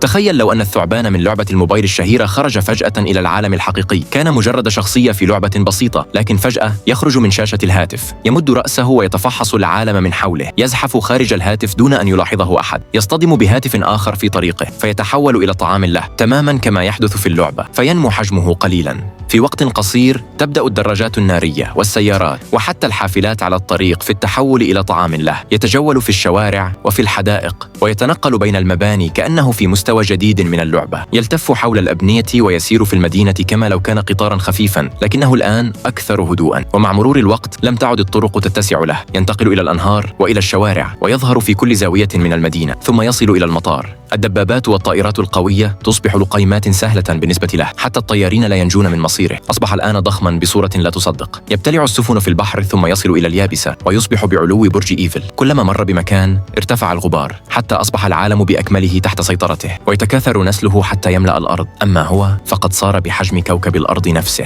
تخيل لو أن الثعبان من لعبة الموبايل الشهيرة خرج فجأة إلى العالم الحقيقي. كان مجرد شخصية في لعبة بسيطة، لكن فجأة يخرج من شاشة الهاتف، يمد رأسه ويتفحص العالم من حوله، يزحف خارج الهاتف دون أن يلاحظه أحد، يصطدم بهاتف آخر في طريقه فيتحول إلى طعام له، تماما كما يحدث في اللعبة، فينمو حجمه قليلا. في وقت قصير تبدأ الدراجات النارية والسيارات وحتى الحافلات على الطريق في التحول إلى طعام له، يتجول في الشوارع وفي الحدائق ويتنقل بين المباني كأنه في مستوى جديد من اللعبة، يلتف حول الأبنية ويسير في المدينة كما لو كان قطارا خفيفا، لكنه الآن أكثر هدوءا. ومع مرور الوقت لم تعد الطرق تتسع له، ينتقل إلى الأنهار وإلى الشوارع ويظهر في كل زاوية من المدينة، ثم يصل إلى المطار. الدبابات والطائرات القوية تصبح لقيمات سهلة بالنسبة له، حتى الطيارين لا ينجون من مصيره. أصبح الآن ضخما بصورة لا تصدق، يبتلع السفن في البحر ثم يصل إلى اليابسة ويصبح بعلو برج إيفل. كلما مر بمكان ارتفع الغبار حتى أصبح العالم بأكمله تحت سيطرته، ويتكاثر نسله حتى يملأ الأرض. أما هو فقد صار بحجم كوكب الأرض نفسه.